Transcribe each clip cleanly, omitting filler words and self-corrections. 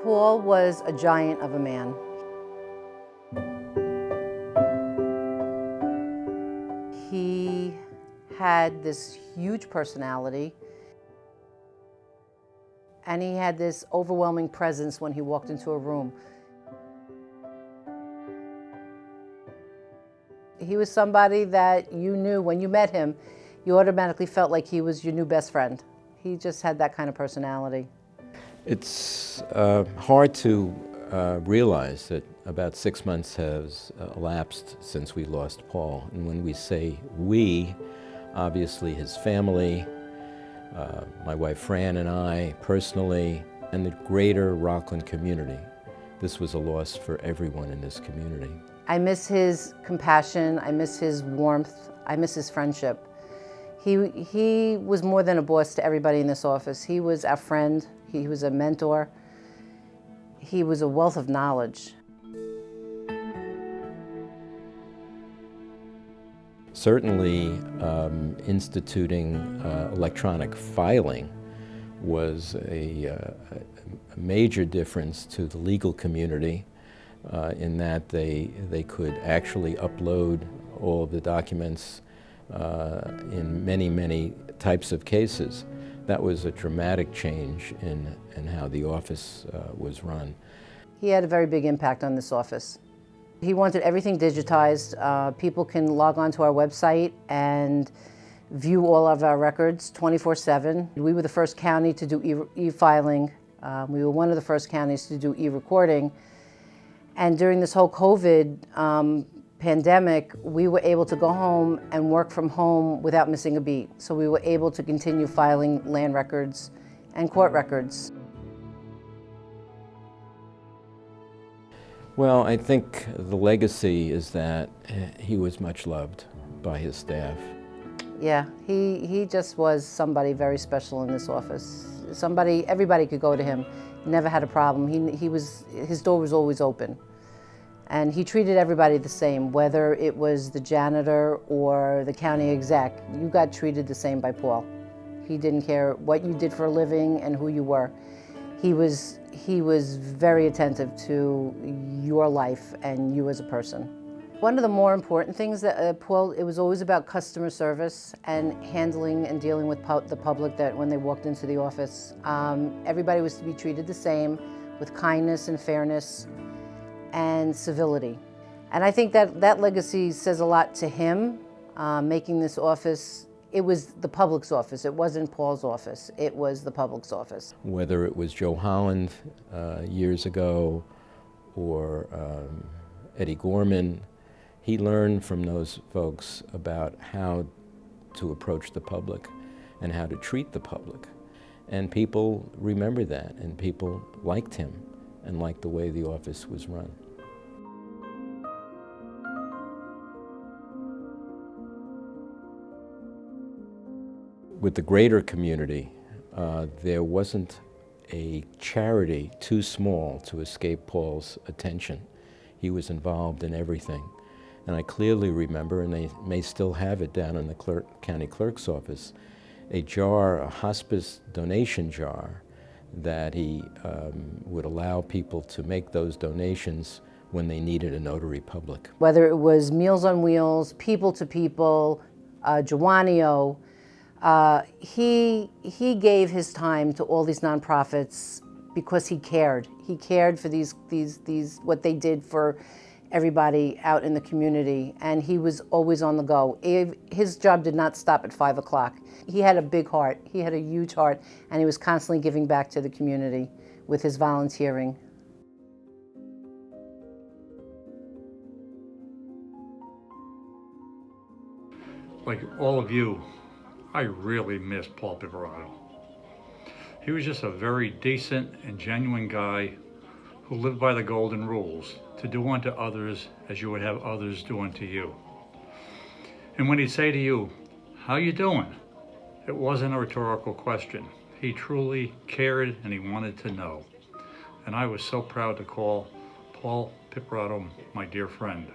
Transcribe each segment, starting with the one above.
Paul was a giant of a man. He had this huge personality, and he had this overwhelming presence when he walked into a room. He was somebody that you knew when you met him, you automatically felt like he was your new best friend. He just had that kind of personality. It's hard to realize that about 6 months has elapsed since we lost Paul. And when we say we, obviously his family, my wife Fran and I personally, and the greater Rockland community. This was a loss for everyone in this community. I miss his compassion, I miss his warmth, I miss his friendship. He was more than a boss to everybody in this office. He was our friend, he was a mentor, he was a wealth of knowledge. Certainly, instituting electronic filing was a major difference to the legal community in that they could actually upload all of the documents in many types of cases. That was a dramatic change in how the office was run. He had a very big impact on this office. He wanted everything digitized. People can log on to our website and view all of our records 24/7. We were the first county to do e-filing. We were one of the first counties to do e-recording. And during this whole COVID pandemic, we were able to go home and work from home without missing a beat. So we were able to continue filing land records and court records. Well, I think the legacy is that he was much loved by his staff. Yeah, he just was somebody very special in this office. Everybody could go to him. He never had a problem. His door was always open. And he treated everybody the same, whether it was the janitor or the county exec. You got treated the same by Paul. He didn't care what you did for a living and who you were. He was very attentive to your life and you as a person. One of the more important things that Paul, it was always about customer service and handling and dealing with the public that when they walked into the office. Everybody was to be treated the same with kindness and fairness and civility. And I think that legacy says a lot to him, making this office. It was the public's office. It wasn't Paul's office. It was the public's office. Whether it was Joe Holland years ago or Eddie Gorman, he learned from those folks about how to approach the public and how to treat the public. And people remember that, and people liked him and liked the way the office was run. With the greater community, there wasn't a charity too small to escape Paul's attention. He was involved in everything. And I clearly remember, and they may still have it down in the county clerk's office, a hospice donation jar that he would allow people to make those donations when they needed a notary public. Whether it was Meals on Wheels, People to People, Giovanio, he gave his time to all these nonprofits because he cared. He cared for these what they did for everybody out in the community, and he was always on the go. His job did not stop at 5 o'clock. He had a big heart. He had a huge heart, and he was constantly giving back to the community with his volunteering. Like all of you, I really miss Paul Piperato. He was just a very decent and genuine guy who lived by the golden rules, to do unto others as you would have others do unto you. And when he'd say to you, "How you doing?" it wasn't a rhetorical question. He truly cared and he wanted to know. And I was so proud to call Paul Piperato my dear friend.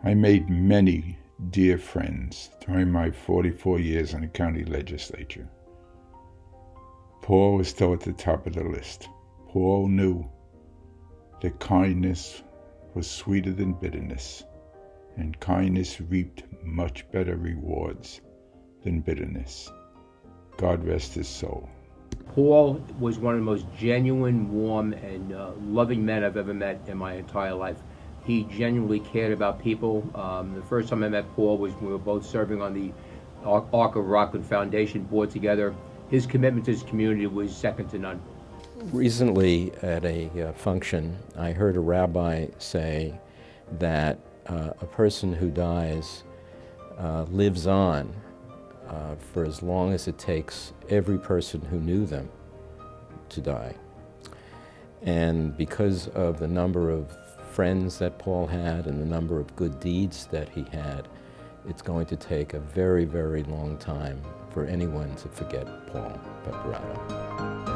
I made many dear friends during my 44 years in the county legislature. Paul was still at the top of the list. Paul knew that kindness was sweeter than bitterness, and kindness reaped much better rewards than bitterness. God rest his soul. Paul was one of the most genuine, warm, and loving men I've ever met in my entire life. He genuinely cared about people. The first time I met Paul was when we were both serving on the Ark of Rockland Foundation board together. His commitment to his community was second to none. Recently at a function, I heard a rabbi say that a person who dies lives on for as long as it takes every person who knew them to die. And because of the number of friends that Paul had and the number of good deeds that he had, it's going to take a very, very long time for anyone to forget Paul Piperato.